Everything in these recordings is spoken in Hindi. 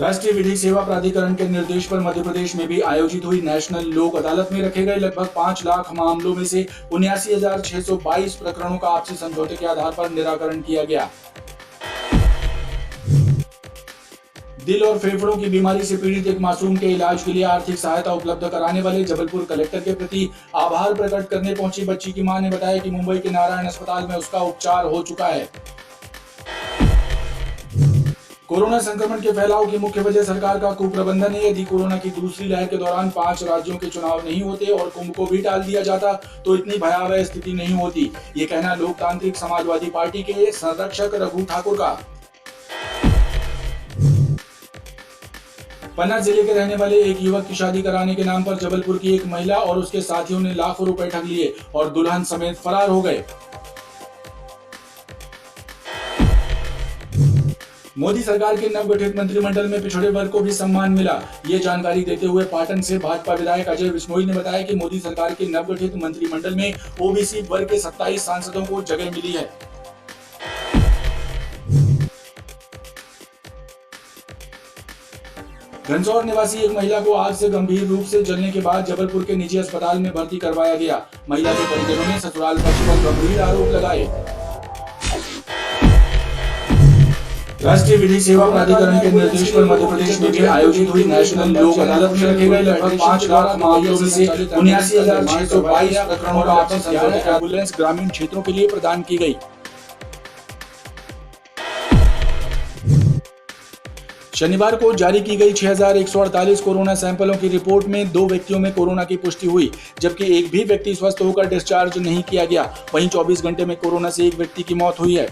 राष्ट्रीय विधिक सेवा प्राधिकरण के निर्देश पर मध्य प्रदेश में भी आयोजित हुई नेशनल लोक अदालत में रखे गए लगभग 5 लाख मामलों में से 79,622 प्रकरणों का आपसी समझौते के आधार पर निराकरण किया गया। दिल और फेफड़ों की बीमारी से पीड़ित एक मासूम के इलाज के लिए आर्थिक सहायता उपलब्ध कराने वाले जबलपुर कलेक्टर के प्रति आभार प्रकट करने पहुंची बच्ची की मां ने बताया कि मुंबई के नारायण अस्पताल में उसका उपचार हो चुका है। कोरोना संक्रमण के फैलाव की मुख्य वजह सरकार का कुप्रबंधन है। यदि कोरोना की दूसरी लहर के दौरान 5 राज्यों के चुनाव नहीं होते और कुंभ को भी टाल दिया जाता तो इतनी भयावह स्थिति नहीं होती। ये कहना लोकतांत्रिक समाजवादी पार्टी के संरक्षक रघु ठाकुर का। पन्ना जिले के रहने वाले एक युवक की शादी कराने के नाम पर जबलपुर की एक महिला और उसके साथियों ने लाखों रुपए ठग लिए और दुल्हन समेत फरार हो गए। मोदी सरकार के नवगठित मंत्रिमंडल में पिछड़े वर्ग को भी सम्मान मिला। ये जानकारी देते हुए पाटन से भाजपा विधायक अजय बिश्नोई ने बताया कि मोदी सरकार के नवगठित मंत्रिमंडल में ओबीसी वर्ग के 27 सांसदों को जगह मिली है। घनसौर निवासी एक महिला को आग से गंभीर रूप से जलने के बाद जबलपुर के निजी अस्पताल में भर्ती करवाया गया। महिला के परिजनों ने ससुराल पक्ष पर गंभीर आरोप लगाए। राष्ट्रीय विधिक सेवा प्राधिकरण के निर्देश पर मध्य प्रदेश में भी आयोजित हुई नेशनल लोक अदालत में रखे गए लगभग 5 लाख मामलों में से 79,622 प्रकरणों का आपसी समझौते की एम्बुलेंस ग्रामीण क्षेत्रों के लिए प्रदान की गई। शनिवार को जारी की गई 6,148 कोरोना सैंपलों की रिपोर्ट में 2 व्यक्तियों में कोरोना की पुष्टि हुई, जबकि एक भी व्यक्ति स्वस्थ होकर डिस्चार्ज नहीं किया गया। वहीं 24 घंटे में कोरोना से एक व्यक्ति की मौत हुई है।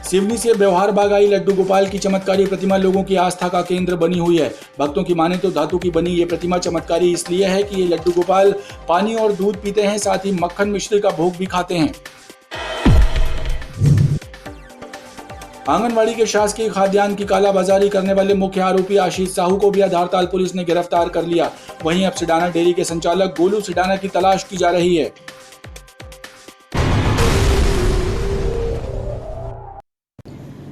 सिवनी से व्यवहार बाग आई लड्डू गोपाल की चमत्कारी प्रतिमा लोगों की आस्था का केंद्र बनी हुई है। भक्तों की माने तो धातु की बनी ये प्रतिमा चमत्कारी इसलिए है कि ये लड्डू गोपाल पानी और दूध पीते हैं, साथ ही मक्खन मिश्री का भोग भी खाते हैं। आंगनवाड़ी के शासकीय खाद्यान्न की कालाबाजारी करने वाले मुख्य आरोपी आशीष साहू को भी आधारताल पुलिस ने गिरफ्तार कर लिया। वहीं अब सिडाना डेयरी के संचालक गोलू सिडाना की तलाश की जा रही है।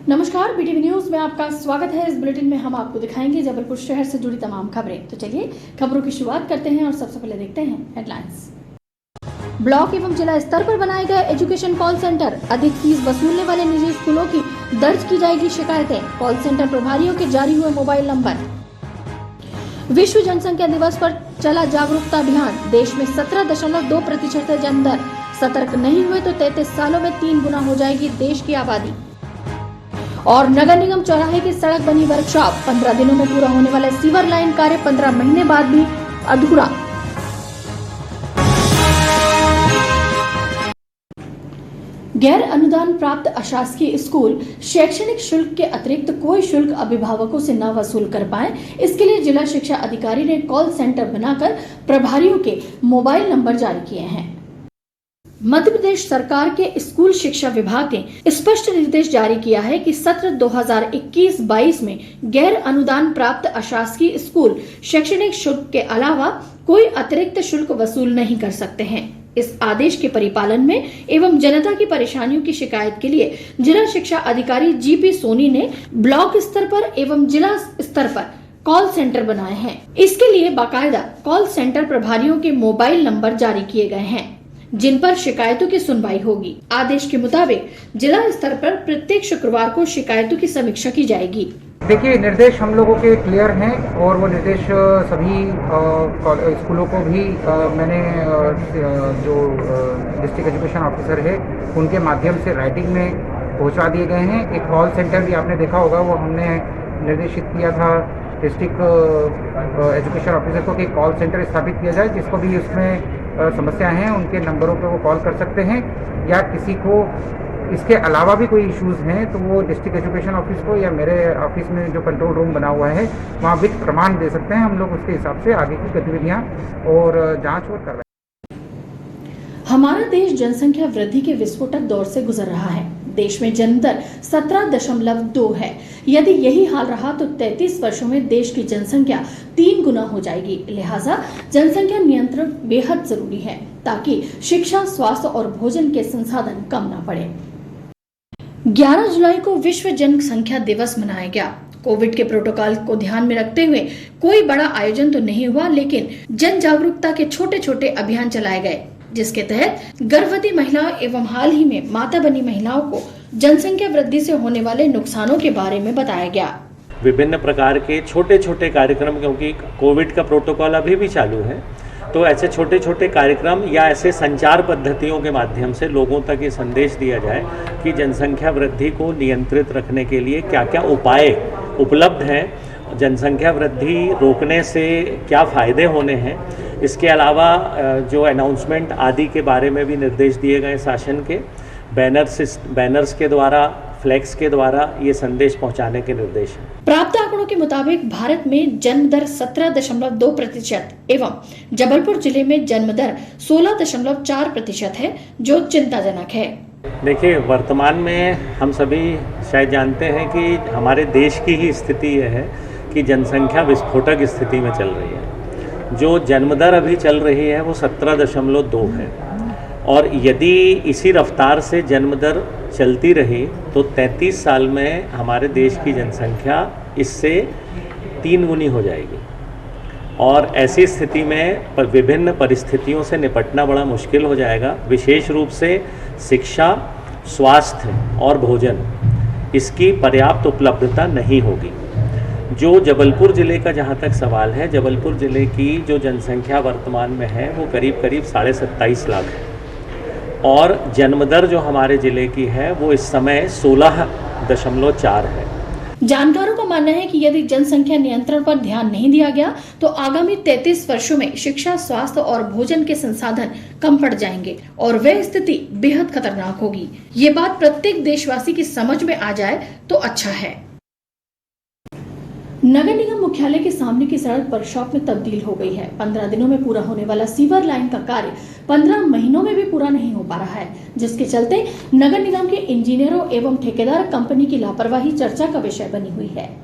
नमस्कार, बीटीवी न्यूज में आपका स्वागत है। इस बुलेटिन में हम आपको दिखाएंगे जबलपुर शहर से जुड़ी तमाम खबरें। तो चलिए खबरों की शुरुआत करते हैं और सबसे पहले देखते हैं हेडलाइंस। ब्लॉक एवं जिला स्तर पर बनाए गए एजुकेशन कॉल सेंटर, अधिक फीस वसूलने वाले निजी स्कूलों की दर्ज की जाएगी शिकायतें। कॉल सेंटर प्रभारियों के जारी हुए मोबाइल नंबर। विश्व जनसंख्या दिवस पर चला जागरूकता अभियान, देश में 17.2% है जन दर। सतर्क नहीं हुए तो 33 सालों में 3 गुना हो जाएगी देश की आबादी। और नगर निगम चौराहे की सड़क बनी वर्कशॉप, 15 दिनों में पूरा होने वाला सीवर लाइन कार्य 15 महीने बाद भी अधूरा। गैर अनुदान प्राप्त अशासकीय स्कूल शैक्षणिक शुल्क के अतिरिक्त कोई शुल्क अभिभावकों से न वसूल कर पाए, इसके लिए जिला शिक्षा अधिकारी ने कॉल सेंटर बनाकर प्रभारियों के मोबाइल नंबर जारी किए हैं। मध्य प्रदेश सरकार के स्कूल शिक्षा विभाग ने स्पष्ट निर्देश जारी किया है कि सत्र 2021-22 में गैर अनुदान प्राप्त अशासकीय स्कूल शैक्षणिक शुल्क के अलावा कोई अतिरिक्त शुल्क वसूल नहीं कर सकते हैं। इस आदेश के परिपालन में एवं जनता की परेशानियों की शिकायत के लिए जिला शिक्षा अधिकारी जीपी सोनी ने ब्लॉक स्तर पर एवं जिला स्तर पर कॉल सेंटर बनाए हैं। इसके लिए बाकायदा कॉल सेंटर प्रभारियों के मोबाइल नंबर जारी किए गए हैं, जिन पर शिकायतों की सुनवाई होगी। आदेश के मुताबिक जिला स्तर पर प्रत्येक शुक्रवार को शिकायतों की समीक्षा की जाएगी। देखिए, निर्देश हम लोगों के क्लियर हैं और वो निर्देश सभी स्कूलों को भी मैंने जो डिस्ट्रिक्ट एजुकेशन ऑफिसर है उनके माध्यम से राइटिंग में पहुंचा दिए गए हैं। एक कॉल सेंटर भी आपने देखा होगा, वो हमने निर्देशित किया था डिस्ट्रिक्ट एजुकेशन ऑफिसर को कि कॉल सेंटर स्थापित किया जाए, जिसको भी उसमें समस्या हैं उनके नंबरों पे वो कॉल कर सकते हैं, या किसी को इसके अलावा भी कोई इश्यूज़ हैं तो वो डिस्ट्रिक्ट एजुकेशन ऑफिस को या मेरे ऑफिस में जो कंट्रोल रूम बना हुआ है वहाँ विद प्रमाण दे सकते हैं। हम लोग उसके हिसाब से आगे की गतिविधियाँ और जाँच और कार्रवाई। हमारा देश जनसंख्या वृद्धि के विस्फोटक दौर से गुजर रहा है। देश में जन्म दर 17.2 है। यदि यही हाल रहा तो 33 वर्षों में देश की जनसंख्या 3 गुना हो जाएगी। लिहाजा जनसंख्या नियंत्रण बेहद जरूरी है ताकि शिक्षा, स्वास्थ्य और भोजन के संसाधन कम न पड़े। 11 जुलाई को विश्व जनसंख्या दिवस मनाया गया। कोविड के प्रोटोकॉल को ध्यान में रखते हुए कोई बड़ा आयोजन तो नहीं हुआ, लेकिन जन जागरूकता के छोटे छोटे अभियान चलाए गए, जिसके तहत गर्भवती महिलाओं एवं हाल ही में माता बनी महिलाओं को जनसंख्या वृद्धि से होने वाले नुकसानों के बारे में बताया गया। विभिन्न प्रकार के छोटे छोटे कार्यक्रम, क्योंकि कोविड का प्रोटोकॉल अभी भी चालू है, तो ऐसे छोटे छोटे कार्यक्रम या ऐसे संचार पद्धतियों के माध्यम से लोगों तक ये संदेश दिया जाए कि जनसंख्या वृद्धि को नियंत्रित रखने के लिए क्या क्या उपाय उपलब्ध हैं, जनसंख्या वृद्धि रोकने से क्या फ़ायदे होने हैं। इसके अलावा जो अनाउंसमेंट आदि के बारे में भी निर्देश दिए गए शासन के, बैनर्स के द्वारा, फ्लैक्स के द्वारा ये संदेश पहुंचाने के निर्देश हैं। प्राप्त आंकड़ों के मुताबिक भारत में जन्म दर 17.2% एवं जबलपुर जिले में जन्म दर 16.4% है, जो चिंताजनक है। देखिए, वर्तमान में हम सभी शायद जानते हैं कि हमारे देश की ही स्थिति यह है कि जनसंख्या विस्फोटक स्थिति में चल रही है। जो जन्म दर अभी चल रही है वो 17.2 है, और यदि इसी रफ्तार से जन्म दर चलती रही तो 33 साल में हमारे देश की जनसंख्या इससे 3 गुनी हो जाएगी। और ऐसी स्थिति में विभिन्न परिस्थितियों से निपटना बड़ा मुश्किल हो जाएगा। विशेष रूप से शिक्षा, स्वास्थ्य और भोजन, इसकी पर्याप्त उपलब्धता नहीं होगी। जो जबलपुर ज़िले का जहाँ तक सवाल है, जबलपुर ज़िले की जो जनसंख्या वर्तमान में है वो करीब 27.5 लाख है, और जन्मदर जो हमारे ज़िले की है वो इस समय 16.4 है। जानकारों का मानना है कि यदि जनसंख्या नियंत्रण पर ध्यान नहीं दिया गया तो आगामी 33 वर्षों में शिक्षा, स्वास्थ्य और भोजन के संसाधन कम पड़ जाएंगे और वह स्थिति बेहद खतरनाक होगी। ये बात प्रत्येक देशवासी की समझ में आ जाए तो अच्छा है। नगर निगम मुख्यालय के सामने की सड़क वर्कशॉप में तब्दील हो गई है। 15 दिनों में पूरा होने वाला सीवर लाइन का कार्य 15 महीनों में भी पूरा नहीं हो पा रहा है, जिसके चलते नगर निगम के इंजीनियरों एवं ठेकेदार कंपनी की लापरवाही चर्चा का विषय बनी हुई है।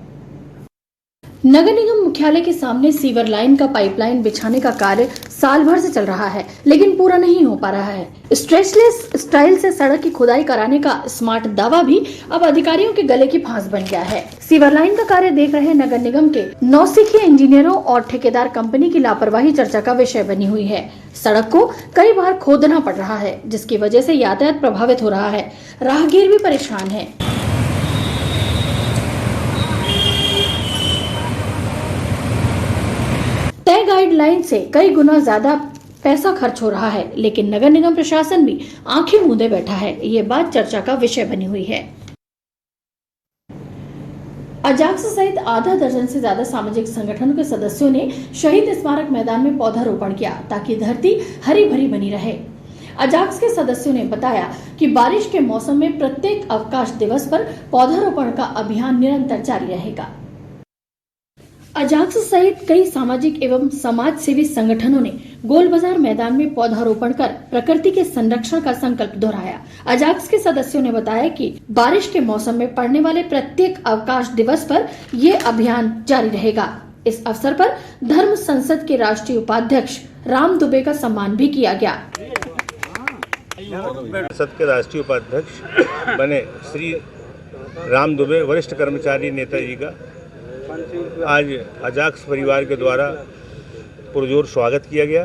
नगर निगम मुख्यालय के सामने सीवर लाइन का पाइपलाइन बिछाने का कार्य साल भर से चल रहा है, लेकिन पूरा नहीं हो पा रहा है। स्ट्रेचलेस स्टाइल से सड़क की खुदाई कराने का स्मार्ट दावा भी अब अधिकारियों के गले की फांस बन गया है। सीवर लाइन का कार्य देख रहे नगर निगम के नौसिखिए इंजीनियरों और ठेकेदार कंपनी की लापरवाही चर्चा का विषय बनी हुई है। सड़क को कई बार खोदना पड़ रहा है, जिसकी वजह से यातायात प्रभावित हो रहा है। राहगीर भी परेशान है। तय गाइडलाइन से कई गुना ज्यादा पैसा खर्च हो रहा है, लेकिन नगर निगम प्रशासन भी आंखें मूंदे बैठा है। ये बात चर्चा का विषय बनी हुई है। अजाक्स सहित आधा दर्जन से ज्यादा सामाजिक संगठनों के सदस्यों ने शहीद स्मारक मैदान में पौधारोपण किया ताकि धरती हरी भरी बनी रहे। अजाक्स के सदस्यों ने बताया कि बारिश के मौसम में प्रत्येक अवकाश दिवस पर पौधारोपण का अभियान निरंतर जारी रहेगा। अजाक्स सहित कई सामाजिक एवं समाज सेवी संगठनों ने गोल बाजार मैदान में पौधारोपण कर प्रकृति के संरक्षण का संकल्प दोहराया। अजाक्स के सदस्यों ने बताया कि बारिश के मौसम में पड़ने वाले प्रत्येक अवकाश दिवस पर ये अभियान जारी रहेगा। इस अवसर पर धर्म संसद के राष्ट्रीय उपाध्यक्ष राम दुबे का सम्मान भी किया गया। संसद के राष्ट्रीय उपाध्यक्ष बने श्री राम दुबे वरिष्ठ कर्मचारी नेताजी का आज अजाक्स परिवार के द्वारा पुरजोर स्वागत किया गया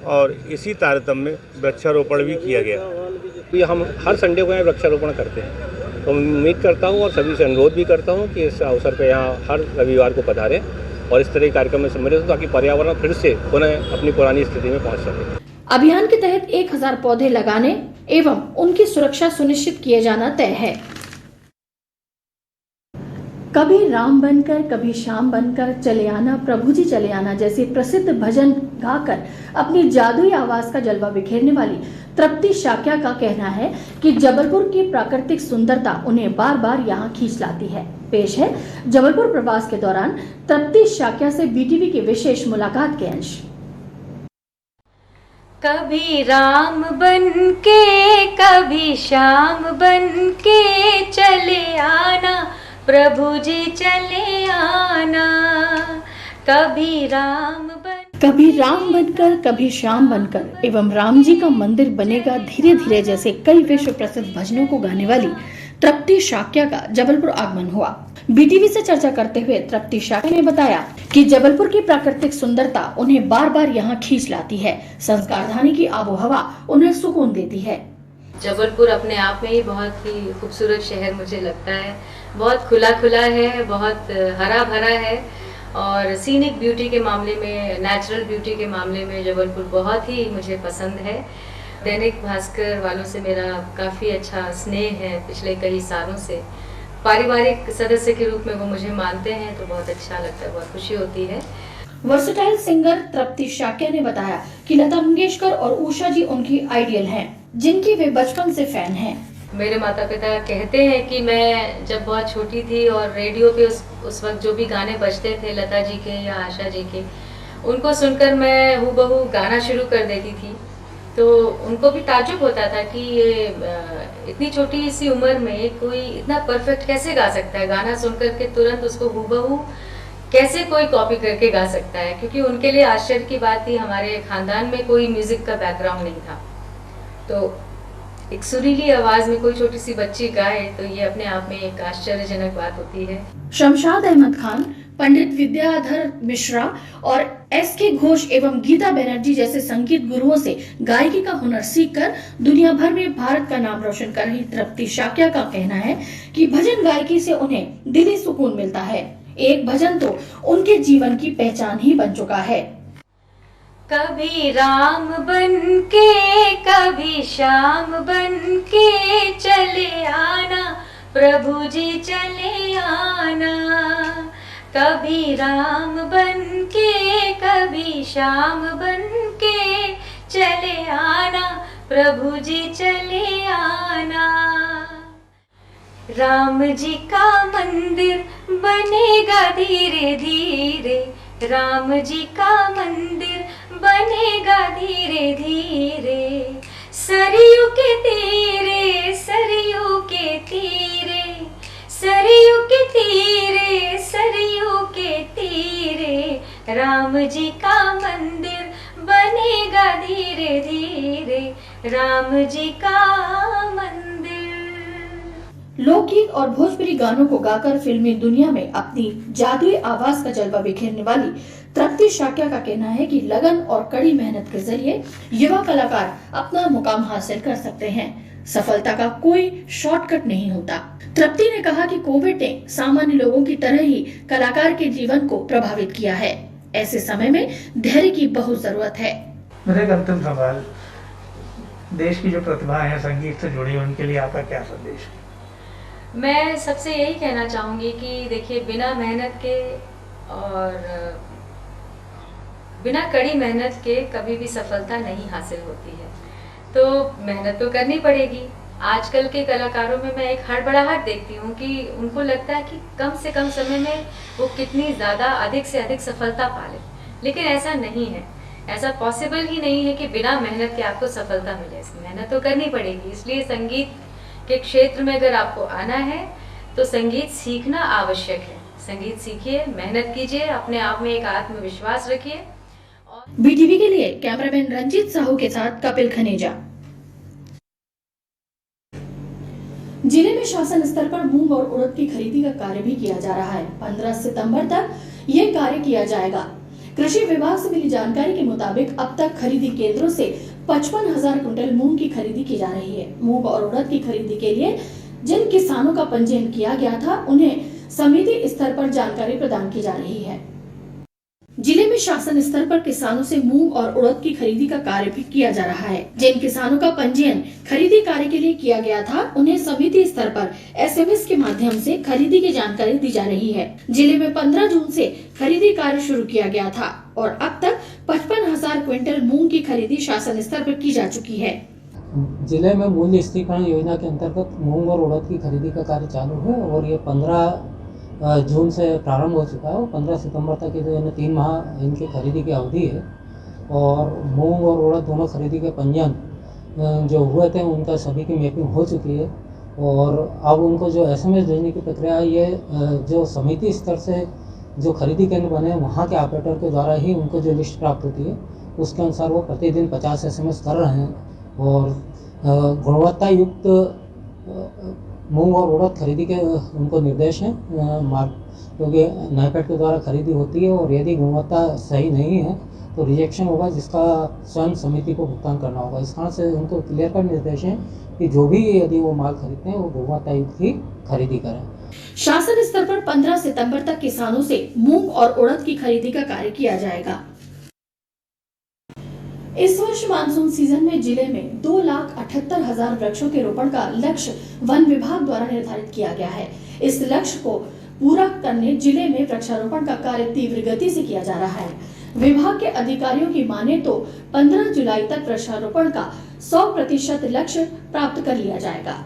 और इसी तारतम्य में वृक्षारोपण भी किया गया। तो हम हर संडे को यहाँ वृक्षारोपण करते हैं, तो उम्मीद करता हूँ और सभी से अनुरोध भी करता हूँ कि इस अवसर पर यहाँ हर रविवार को पधारें और इस तरह के कार्यक्रम में सम्मिलित हो ताकि पर्यावरण फिर से पुनः अपनी पुरानी स्थिति में पहुँच सके। अभियान के तहत 1000 पौधे लगाने एवं उनकी सुरक्षा सुनिश्चित किए जाना तय है। कभी राम बनकर कभी श्याम बनकर चले आना प्रभु जी चले आना जैसे प्रसिद्ध भजन गाकर अपनी जादुई आवाज का जलवा बिखेरने वाली तृप्ति शाक्या का कहना है कि जबलपुर की प्राकृतिक सुंदरता उन्हें बार बार यहाँ खींच लाती है। पेश है जबलपुर प्रवास के दौरान तृप्ति शाक्या से बीटीवी की विशेष मुलाकात के अंश। कभी राम बन के कभी श्याम बन के चले आना प्रभु जी चले आना। कभी राम बनकर कभी श्याम बनकर एवं राम जी का मंदिर बनेगा धीरे धीरे जैसे कई विश्व प्रसिद्ध भजनों को गाने वाली तृप्ति शाक्या का जबलपुर आगमन हुआ। बीटीवी से चर्चा करते हुए तृप्ति शाक्या ने बताया कि जबलपुर की प्राकृतिक सुंदरता उन्हें बार बार यहाँ खींच लाती है। संस्कारधानी की आबोहवा उन्हें सुकून देती है। जबलपुर अपने आप में ही बहुत ही खूबसूरत शहर मुझे लगता है। बहुत खुला खुला है, बहुत हरा भरा है और सीनिक ब्यूटी के मामले में, नेचुरल ब्यूटी के मामले में जबलपुर बहुत ही मुझे पसंद है। दैनिक भास्कर वालों से मेरा काफ़ी अच्छा स्नेह है पिछले कई सालों से। पारिवारिक सदस्य के रूप में वो मुझे मानते हैं तो बहुत अच्छा लगता है, बहुत खुशी होती है। वर्सेटाइल सिंगर तृप्ति शाक्या ने बताया कि लता मंगेशकर और उषा जी उनकी आइडियल हैं, जिनकी वे बचपन से फैन हैं। मेरे माता पिता कहते हैं कि मैं जब बहुत छोटी थी और रेडियो पे उस वक्त जो भी गाने बजते थे लता जी के या आशा जी के, उनको सुनकर मैं हूबहू गाना शुरू कर देती थी। तो उनको भी ताज्जुब होता था कि ये इतनी छोटी सी उम्र में कोई इतना परफेक्ट कैसे गा सकता है, गाना सुनकर के तुरंत उसको हूबहू कैसे कोई कॉपी करके गा सकता है। क्योंकि उनके लिए आश्चर्य की बात थी, हमारे खानदान में कोई म्यूजिक का बैकग्राउंड नहीं था। तो एक सुरीली आवाज में कोई छोटी सी बच्ची गाए तो ये अपने आप में एक आश्चर्यजनक बात होती है। शमशाद अहमद खान, पंडित विद्याधर मिश्रा और एसके घोष एवं गीता बनर्जी जैसे संगीत गुरुओं से गायकी का हुनर सीखकर दुनिया भर में भारत का नाम रोशन कर रही तृप्ति शाक्या का कहना है कि भजन गायकी से उन्हें दिली सुकून मिलता है। एक भजन तो उनके जीवन की पहचान ही बन चुका है। कभी राम बन के कभी श्याम बन के चले आना, प्रभु जी चले आना। कभी राम बन के कभी श्याम बन के चले आना, प्रभु जी चले आना। राम जी का मंदिर बनेगा धीरे धीरे, राम जी का मंदिर बनेगा धीरे धीरे। सरयू के तीरे, सरयू के तीरे, सरयू के तीरे, सरयू के तीरे, राम जी का मंदिर बनेगा धीरे धीरे, राम जी का मंदिर। लोकगीत और भोजपुरी गानों को गाकर फिल्मी दुनिया में अपनी जादुई आवाज का जलवा बिखेरने वाली तृप्ति शाक्या का कहना है कि लगन और कड़ी मेहनत के जरिए युवा कलाकार अपना मुकाम हासिल कर सकते हैं। सफलता का कोई शॉर्टकट नहीं होता। तृप्ति ने कहा कि कोविड ने सामान्य लोगों की तरह ही कलाकार के जीवन को प्रभावित किया है। ऐसे समय में धैर्य की बहुत जरूरत है। मेरा एक अंतिम सवाल, देश की जो प्रतिभा है संगीत से जुड़ी, उनके लिए आपका क्या संदेश है? मैं सबसे यही कहना चाहूँगी कि देखिए, बिना मेहनत के और बिना कड़ी मेहनत के कभी भी सफलता नहीं हासिल होती है। तो मेहनत तो करनी पड़ेगी। आजकल के कलाकारों में मैं एक हड़बड़ाहट देखती हूँ कि उनको लगता है कि कम से कम समय में वो कितनी ज़्यादा अधिक से अधिक सफलता पा ले, लेकिन ऐसा नहीं है। ऐसा पॉसिबल ही नहीं है कि बिना मेहनत के आपको सफलता मिले। मेहनत तो करनी पड़ेगी। इसलिए संगीत के क्षेत्र में अगर आपको आना है तो संगीत सीखना आवश्यक है। संगीत सीखिए, मेहनत कीजिए, अपने आप में एक आत्मविश्वास रखिए। बीटीवी के लिए कैमरामैन रंजीत साहू के साथ कपिल खनेजा। जिले में शासन स्तर पर मूंग और उड़द की खरीदी का कार्य भी किया जा रहा है। 15 सितंबर तक ये कार्य किया जाएगा। कृषि विभाग से मिली जानकारी के मुताबिक अब तक खरीदी केंद्रों से 55,000 कुंटल मूंग की खरीदी की जा रही है। मूंग और उड़द की खरीदी के लिए जिन किसानों का पंजीयन किया गया था उन्हें समिति स्तर पर जानकारी प्रदान की जा रही है। जिले में शासन स्तर पर किसानों से मूंग और उड़द की खरीदी का कार्य भी किया जा रहा है। जिन किसानों का पंजीयन खरीदी कार्य के लिए किया गया था उन्हें समिति स्तर पर SMS के माध्यम से खरीदी की जानकारी दी जा रही है। जिले में 15 जून से खरीदी कार्य शुरू किया गया था और अब तक 55,000 क्विंटल मूंग की खरीदी शासन स्तर पर की जा चुकी है। जिले में मूल्य स्थिरीकरण योजना के अंतर्गत मूंग और उड़द की खरीदी का कार्य चालू है और ये 15 जून से प्रारंभ हो चुका है और 15 सितंबर तक ये 3 माह इनकी खरीदी की अवधि है। और मूंग और उड़द दोनों खरीदी के पंजीयन जो हुए थे उनका सभी की मैपिंग हो चुकी है और अब उनको जो SMS भेजने की प्रक्रिया है, ये जो समिति स्तर से जो खरीदी केंद्र बने हैं वहाँ के ऑपरेटर के द्वारा ही उनको जो लिस्ट प्राप्त होती है उसके अनुसार वो प्रतिदिन 50 SMS कर रहे हैं और गुणवत्ता युक्त मूंग और उड़द खरीदी के उनको निर्देश हैं क्योंकि नाफेड के द्वारा खरीदी होती है और यदि गुणवत्ता सही नहीं है तो रिजेक्शन होगा, जिसका स्वयं समिति को भुगतान करना होगा। इस कारण से उनको क्लियर कर निर्देश हैं कि जो भी यदि वो माल खरीदते हैं वो गुणवत्ता युक्त ही खरीदी करें। शासन स्तर पर 15 सितंबर तक किसानों से मूंग और उड़द की खरीदी का कार्य किया जाएगा। इस वर्ष मानसून सीजन में जिले में 2,78,000 वृक्षों के रोपण का लक्ष्य वन विभाग द्वारा निर्धारित किया गया है। इस लक्ष्य को पूरा करने जिले में वृक्षारोपण का कार्य तीव्र गति से किया जा रहा है। विभाग के अधिकारियों की माने तो 15 जुलाई तक वृक्षारोपण का 100% लक्ष्य प्राप्त कर लिया जाएगा।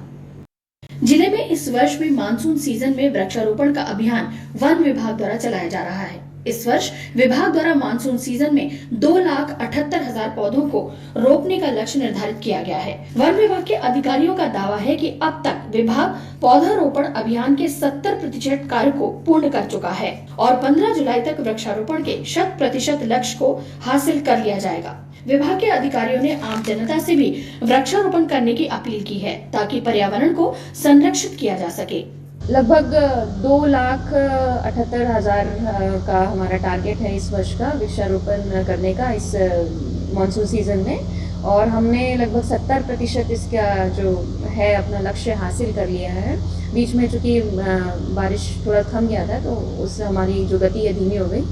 जिले में इस वर्ष भी मानसून सीजन में वृक्षारोपण का अभियान वन विभाग द्वारा चलाया जा रहा है। इस वर्ष विभाग द्वारा मानसून सीजन में 2,78,000 पौधों को रोपने का लक्ष्य निर्धारित किया गया है। वन विभाग के अधिकारियों का दावा है कि अब तक विभाग पौधारोपण अभियान के 70% कार्य को पूर्ण कर चुका है और 15 जुलाई तक वृक्षारोपण के 100% लक्ष्य को हासिल कर लिया जाएगा। विभाग के अधिकारियों ने आम जनता से भी वृक्षारोपण करने की अपील की है ताकि पर्यावरण को संरक्षित किया जा सके। लगभग 2,78,000 का हमारा टारगेट है इस वर्ष का वृक्षारोपण करने का इस मानसून सीजन में, और हमने लगभग 70% इसका जो है अपना लक्ष्य हासिल कर लिया है। बीच में चूँकि बारिश थोड़ा थम गया था तो उससे हमारी जो गति है धीमी हो गई।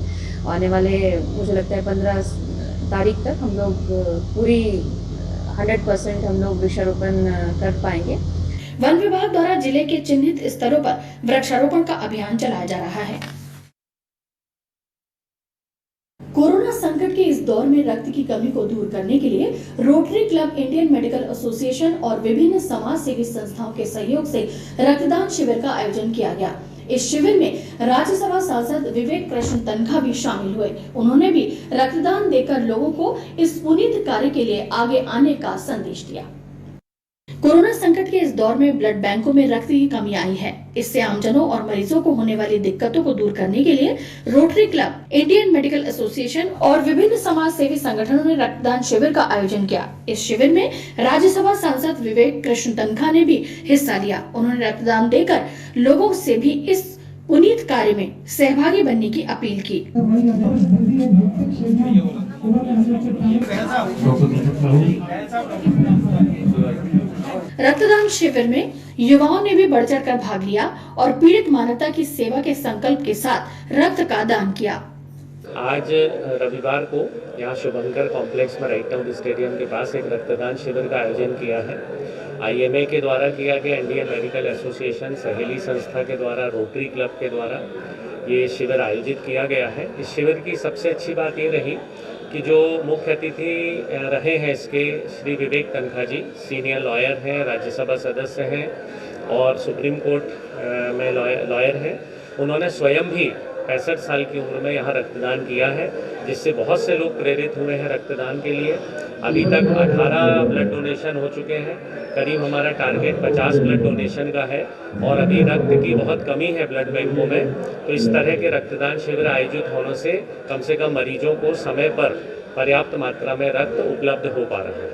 आने वाले मुझे लगता है 15 तारीख तक हम लोग पूरी 100% हम लोग वृक्षारोपण कर पाएंगे। वन विभाग द्वारा जिले के चिन्हित स्तरों पर वृक्षारोपण का अभियान चलाया जा रहा है। कोरोना संकट के इस दौर में रक्त की कमी को दूर करने के लिए rotary club, Indian medical association और विभिन्न समाज सेवी संस्थाओं के सहयोग से रक्तदान शिविर का आयोजन किया गया। इस शिविर में राज्यसभा सांसद विवेक कृष्ण तनखा भी शामिल हुए। उन्होंने भी रक्तदान देकर लोगों को इस पुनीत कार्य के लिए आगे आने का संदेश दिया। कोरोना संकट के इस दौर में ब्लड बैंकों में रक्त की कमी आई है। इससे आमजनों और मरीजों को होने वाली दिक्कतों को दूर करने के लिए rotary club, Indian medical association और विभिन्न समाज सेवी संगठनों ने रक्तदान शिविर का आयोजन किया। इस शिविर में राज्यसभा सांसद विवेक कृष्ण तनखा ने भी हिस्सा लिया। उन्होंने रक्तदान देकर लोगों से भी इस पुनीत कार्य में सहभागी बनने की अपील की। रक्तदान शिविर में युवाओं ने भी बढ़ चढ़कर भाग लिया और पीड़ित मानवता की सेवा के संकल्प के साथ रक्त का दान किया। आज रविवार को यहाँ शुभंकर कॉम्प्लेक्स में राइट टाउन स्टेडियम के पास एक रक्तदान शिविर का आयोजन किया है। IMA के द्वारा किया गया, इंडियन मेडिकल एसोसिएशन, सहेली संस्था के द्वारा, रोटरी क्लब के द्वारा ये शिविर आयोजित किया गया है। इस शिविर की सबसे अच्छी बात ये रही कि जो मुख्य अतिथि रहे हैं इसके श्री विवेक तनखा जी, सीनियर लॉयर हैं, राज्यसभा सदस्य हैं और सुप्रीम कोर्ट में लॉयर हैं। उन्होंने स्वयं भी 65 साल की उम्र में यहाँ रक्तदान किया है, जिससे बहुत से लोग प्रेरित हुए हैं रक्तदान के लिए। अभी तक 18 ब्लड डोनेशन हो चुके हैं। करीब हमारा टारगेट 50 ब्लड डोनेशन का है और अभी रक्त की बहुत कमी है ब्लड बैंकों में। तो इस तरह के रक्तदान शिविर आयोजित होने से कम मरीजों को समय पर पर्याप्त मात्रा में रक्त उपलब्ध हो पा रहा है।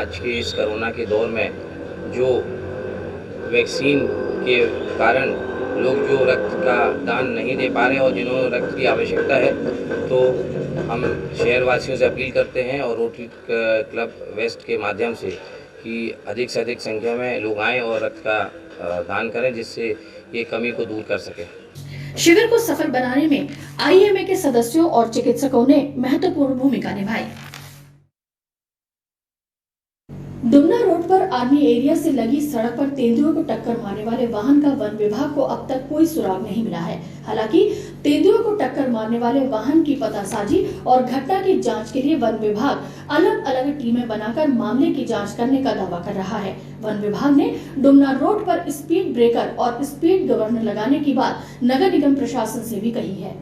आज के इस कोरोना के दौर में जो वैक्सीन के कारण लोग जो रक्त का दान नहीं दे पा रहे और जिन्होंने रक्त की आवश्यकता है, तो हम शहरवासियों से अपील करते हैं और रोटरी क्लब वेस्ट के माध्यम से कि अधिक से अधिक संख्या में लोग आएं और रक्त का दान करें, जिससे ये कमी को दूर कर सके। शिविर को सफल बनाने में IMA के सदस्यों और चिकित्सकों ने महत्वपूर्ण भूमिका निभाई। डुमना रोड पर आर्मी एरिया से लगी सड़क पर तेंदुओं को टक्कर मारने वाले वाहन का वन विभाग को अब तक कोई सुराग नहीं मिला है। हालांकि तेंदुओं को टक्कर मारने वाले वाहन की पतासाजी और घटना की जांच के लिए वन विभाग अलग अलग टीमें बनाकर मामले की जांच करने का दावा कर रहा है। वन विभाग ने डुमना रोड पर स्पीड ब्रेकर और स्पीड गवर्नर लगाने की बात नगर निगम प्रशासन से भी कही है।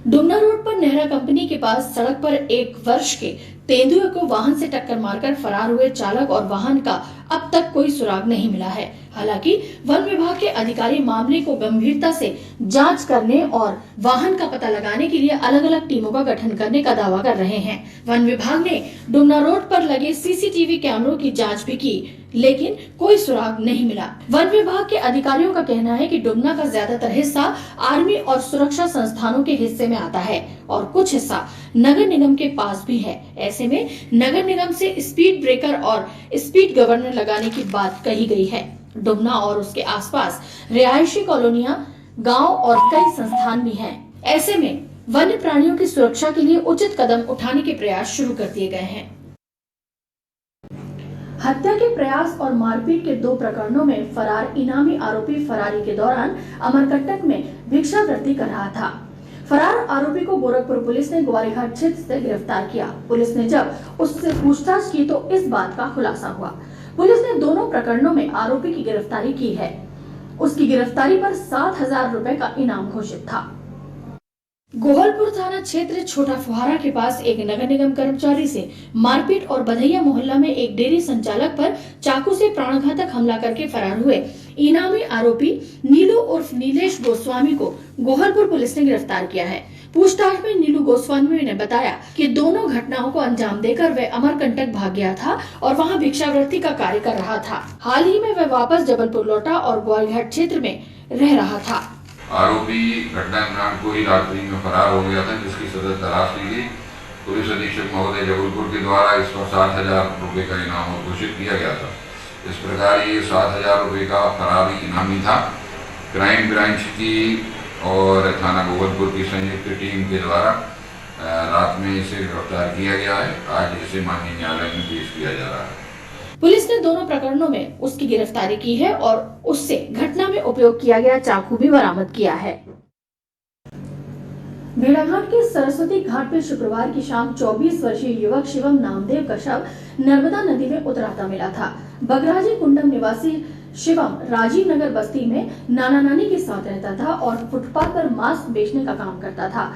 डुमना रोड पर नेहरा कंपनी के पास सड़क पर 1 वर्ष के तेंदुए को वाहन से टक्कर मारकर फरार हुए चालक और वाहन का अब तक कोई सुराग नहीं मिला है। हालांकि वन विभाग के अधिकारी मामले को गंभीरता से जांच करने और वाहन का पता लगाने के लिए अलग अलग टीमों का गठन करने का दावा कर रहे हैं। वन विभाग ने डुमना रोड पर लगे CCTV कैमरों की जांच भी की, लेकिन कोई सुराग नहीं मिला। वन विभाग के अधिकारियों का कहना है कि डुमना का ज्यादातर हिस्सा आर्मी और सुरक्षा संस्थानों के हिस्से में आता है और कुछ हिस्सा नगर निगम के पास भी है। ऐसे में नगर निगम से स्पीड ब्रेकर और स्पीड गवर्नर लगाने की बात कही गई है। डुमना और उसके आसपास रिहायशी कॉलोनियां, गांव और कई संस्थान भी हैं। ऐसे में वन्य प्राणियों की सुरक्षा के लिए उचित कदम उठाने के प्रयास शुरू कर दिए गए हैं। हत्या के प्रयास और मारपीट के 2 प्रकरणों में फरार इनामी आरोपी फरारी के दौरान अमरकंटक में भिक्षावृत्ति कर रहा था। फरार आरोपी को गोरखपुर पुलिस ने ग्वारीघाट क्षेत्र से गिरफ्तार किया। पुलिस ने जब उससे पूछताछ की तो इस बात का खुलासा हुआ। पुलिस ने दोनों प्रकरणों में आरोपी की गिरफ्तारी की है। उसकी गिरफ्तारी पर 7,000 रुपए का इनाम घोषित था। गोहलपुर थाना क्षेत्र छोटा फुहारा के पास एक नगर निगम कर्मचारी से मारपीट और बधैया मोहल्ला में एक डेयरी संचालक पर चाकू से प्राणघातक हमला करके फरार हुए इनामी आरोपी नीलू उर्फ नीलेश गोस्वामी को गोहलपुर पुलिस ने गिरफ्तार किया है। पूछताछ में नीलू गोस्वामी ने बताया कि दोनों घटनाओं को अंजाम देकर वह अमरकंटक भाग गया था और वहां भिक्षावृत्ति का कार्य कर रहा था। हाल ही में वह वापस जबलपुर लौटा और ग्वारीघाट क्षेत्र में रह रहा था। आरोपी घटना दौरान को ही रात्रि में फरार हो गया था, जिसकी सदर तलाश ली गई। पुलिस अधीक्षक महोदय जबलपुर के द्वारा इस पर 7,000 रुपए का इनाम घोषित किया गया था। इस प्रकार ये 7,000 रुपए का फरारी इनामी था। क्राइम ब्रांच की और थाना गोहलपुर की संयुक्त टीम के द्वारा रात में इसे गिरफ्तार किया गया है। आज इसे माननीय न्यायालय में पेश किया जा रहा है। पुलिस ने दोनों प्रकरणों में उसकी गिरफ्तारी की है और उससे घटना में उपयोग किया गया चाकू भी बरामद किया है। भेड़ाघाट के सरस्वती घाट पर शुक्रवार की शाम 24 वर्षीय युवक शिवम नामदेव का शव नर्मदा नदी में उतराता मिला था। बगराजी कुंडम निवासी शिवम राजीव नगर बस्ती में नाना नानी के साथ रहता था और फुटपाथ पर मांस बेचने का काम करता था।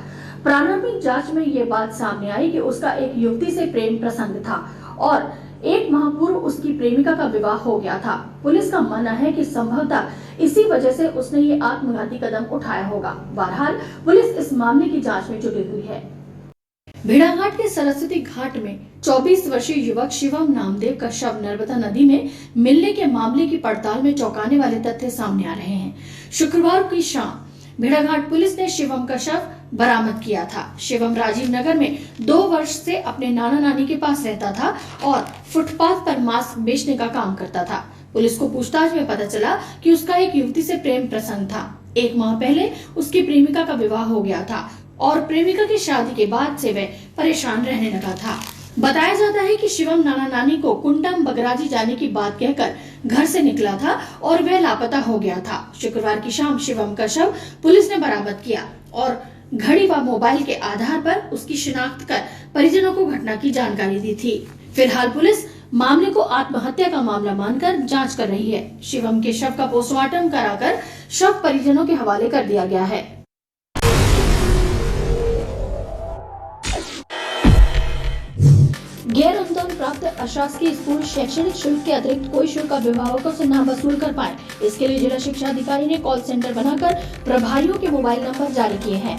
प्रारंभिक जांच में ये बात सामने आई कि उसका एक युवती से प्रेम प्रसंग था और 1 माह पूर्व उसकी प्रेमिका का विवाह हो गया था। पुलिस का मानना है कि संभवतः इसी वजह से उसने ये आत्मघाती कदम उठाया होगा। बहरहाल पुलिस इस मामले की जांच में जुटी हुई है। भेड़ाघाट के सरस्वती घाट में 24 वर्षीय युवक शिवम नामदेव का शव नर्मदा नदी में मिलने के मामले की पड़ताल में चौंकाने वाले तथ्य सामने आ रहे हैं। शुक्रवार की शाम भेड़ाघाट पुलिस ने शिवम का शव बरामद किया था। शिवम राजीव नगर में 2 वर्ष से अपने नाना नानी के पास रहता था और फुटपाथ पर मांस बेचने का काम करता था। पुलिस को पूछताछ में पता चला कि उसका एक युवती से प्रेम प्रसंग था। 1 माह पहले उसकी प्रेमिका का विवाह हो गया था और प्रेमिका की शादी के बाद से वह परेशान रहने लगा था। बताया जाता है कि शिवम नाना नानी को कुंडम बगराजी जाने की बात कहकर घर से निकला था और वह लापता हो गया था। शुक्रवार की शाम शिवम का शव पुलिस ने बरामद किया और घड़ी व मोबाइल के आधार पर उसकी शिनाख्त कर परिजनों को घटना की जानकारी दी थी। फिलहाल पुलिस मामले को आत्महत्या का मामला मानकर जांच कर रही है। शिवम के शव का पोस्टमार्टम कराकर शव परिजनों के हवाले कर दिया गया है। गैर अनुदान प्राप्त अशासकीय स्कूल शैक्षणिक शुल्क के अतिरिक्त कोई शुल्क अभिभावकों से न वसूल कर पाए, इसके लिए जिला शिक्षा अधिकारी ने कॉल सेंटर बनाकर प्रभारियों के मोबाइल नंबर जारी किए हैं।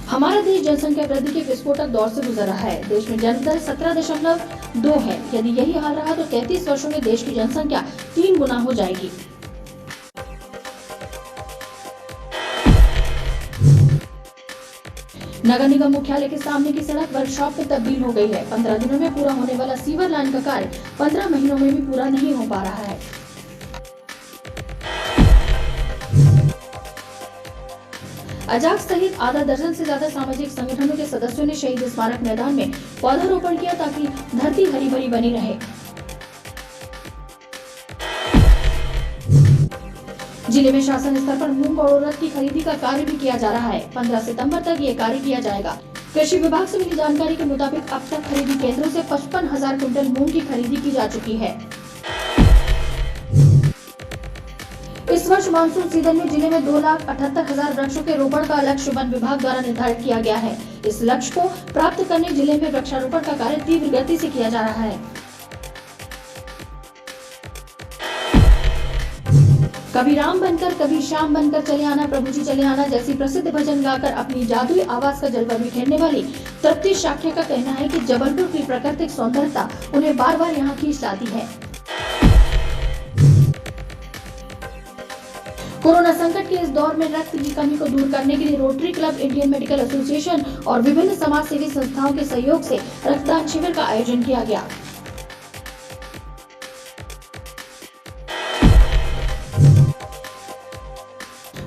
हमारा देश जनसंख्या वृद्धि के विस्फोटक दौर से गुजर रहा है। देश में जन्म दर 17.2 है। यदि यही हाल रहा तो 33 वर्षों में देश की जनसंख्या 3 गुना हो जाएगी। नगर निगम मुख्यालय के सामने की सड़क वर्कशॉप में तब्दील हो गई है। 15 दिनों में पूरा होने वाला सीवर लाइन का कार्य 15 महीनों में भी पूरा नहीं हो पा रहा है। अजाक्स सहित आधा दर्जन से ज्यादा सामाजिक संगठनों के सदस्यों ने शहीद स्मारक मैदान में पौधारोपण किया ताकि धरती हरी भरी बनी रहे। जिले में शासन स्तर पर मूंग और उड़द की खरीदी का कार्य भी किया जा रहा है। 15 सितंबर तक ये कार्य किया जाएगा। कृषि विभाग से मिली जानकारी के मुताबिक अब तक खरीदी केंद्रों से 55,000 क्विंटल मूंग की खरीदी की जा चुकी है। इस वर्ष मानसून सीजन में जिले में 2,78,000 वृक्षों के रोपण का लक्ष्य वन विभाग द्वारा निर्धारित किया गया है। इस लक्ष्य को प्राप्त करने जिले में वृक्षारोपण का कार्य तीव्र गति से किया जा रहा है। कभी राम बनकर कभी श्याम बनकर चले आना, प्रभु जी चले आना जैसी प्रसिद्ध भजन गाकर अपनी जादुई आवाज का जलवा बिखेरने वाली तृप्ति शाक्य का कहना है कि जबलपुर की प्राकृतिक सौंदर्यता उन्हें बार बार यहाँ खींच लाती है। कोरोना संकट के इस दौर में रक्त की कमी को दूर करने के लिए rotary club, Indian medical association और विभिन्न समाज सेवी संस्थाओं के सहयोग से रक्तदान शिविर का आयोजन किया गया।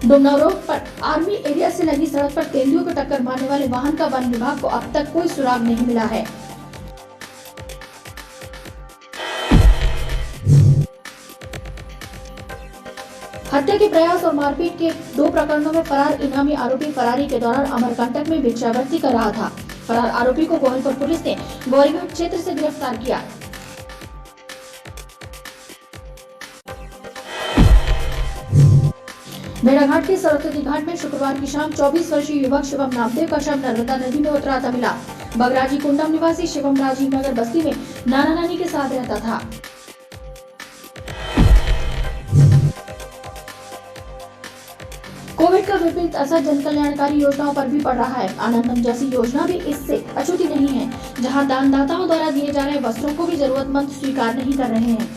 डुमरांव रोड पर आर्मी एरिया से लगी सड़क पर तेंदुओं को टक्कर मारने वाले वाहन का वन विभाग को अब तक कोई सुराग नहीं मिला है। हत्या के प्रयास और मारपीट के 2 प्रकरणों में फरार इनामी आरोपी फरारी के दौरान अमरकंटक में भिक्षावृत्ति कर रहा था। फरार आरोपी को गोहलपुर पुलिस ने गौरीगंज क्षेत्र से गिरफ्तार किया। भेड़ाघाट के सरस्वती घाट में शुक्रवार की शाम 24 वर्षीय युवक शिवम नामदेव का शव नर्मदा नदी में उतराता मिला। बगराजी कुंडम निवासी शिवम राजीव नगर बस्ती में नाना नानी के साथ रहता था। कोविड का विपरीत असर जन कल्याणकारी योजनाओं पर भी पड़ रहा है। आनंदम जैसी योजना भी इससे अछूती नहीं है, जहां दानदाताओं द्वारा दिए जा रहे वस्त्रों को भी जरूरतमंद स्वीकार नहीं कर रहे हैं।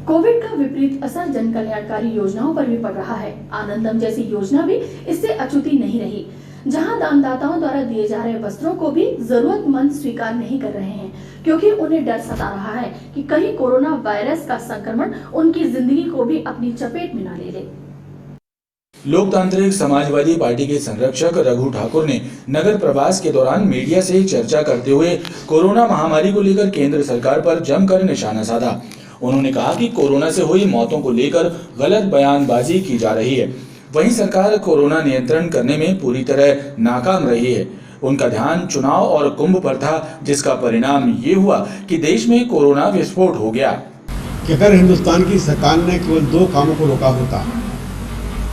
कोविड का विपरीत असर जन कल्याणकारी योजनाओं पर भी पड़ रहा है। आनंदम जैसी योजना भी इससे अछूती नहीं रही, जहां दानदाताओं द्वारा दिए जा रहे वस्त्रों को भी जरूरतमंद स्वीकार नहीं कर रहे हैं, क्योंकि उन्हें डर सता रहा है कि कहीं कोरोना वायरस का संक्रमण उनकी जिंदगी को भी अपनी चपेट में न ले ले। लोकतांत्रिक समाजवादी पार्टी के संरक्षक रघु ठाकुर ने नगर प्रवास के दौरान मीडिया से चर्चा करते हुए कोरोना महामारी को लेकर केंद्र सरकार पर जमकर निशाना साधा। उन्होंने कहा कि कोरोना से हुई मौतों को लेकर गलत बयानबाजी की जा रही है, वहीं सरकार कोरोना नियंत्रण करने में पूरी तरह नाकाम रही है। उनका ध्यान चुनाव और कुंभ पर था, जिसका परिणाम ये हुआ कि देश में कोरोना विस्फोट हो गया। कि अगर हिंदुस्तान की सरकार ने केवल 2 कामों को रोका होता,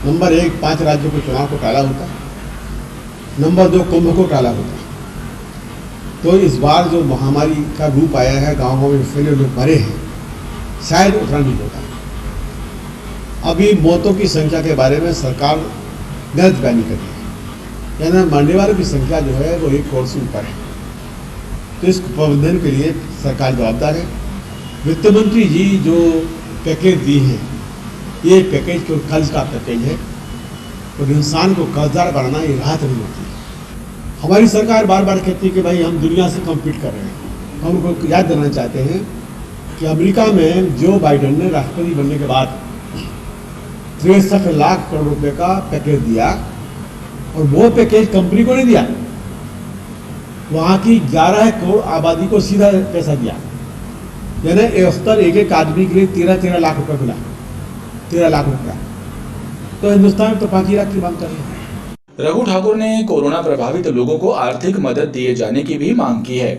नंबर 1 5 राज्यों को चुनाव को टाला होता, नंबर 2 कुंभ को टाला होता, तो इस बार जो महामारी का रूप आया है, गाँव में फैले लोग मरे हैं, शायद उतना नहीं होता। अभी मौतों की संख्या के बारे में सरकार गलत बयानी कर रही है, यानी मरने वालों की संख्या जो है वो 1 करोड़ से ऊपर है। तो इस प्रबंधन के लिए सरकार जवाबदार है। वित्त मंत्री जी जो पैकेज दी है, ये पैकेज केवल कर्ज का पैकेज है और इंसान को कर्जदार बनाना ये राहत नहीं होती है। हमारी सरकार बार बार कहती है कि भाई हम दुनिया से कम्पीट कर रहे हैं। हम उनको याद दिलाना चाहते हैं कि अमेरिका में जो बाइडेन ने राष्ट्रपति बनने के बाद 63 लाख करोड़ रुपए का पैकेज दिया, और वो पैकेज कंपनी को नहीं दिया, वहाँ की 11 करोड़ आबादी को सीधा पैसा दिया। यानी औसतन एक आदमी के लिए 13 लाख रुपए मिला, 13 लाख रुपया। तो हिंदुस्तान तो 5 लाख की मांग कर रही है। रघु ठाकुर ने कोरोना प्रभावित लोगों को आर्थिक मदद दिए जाने की भी मांग की है।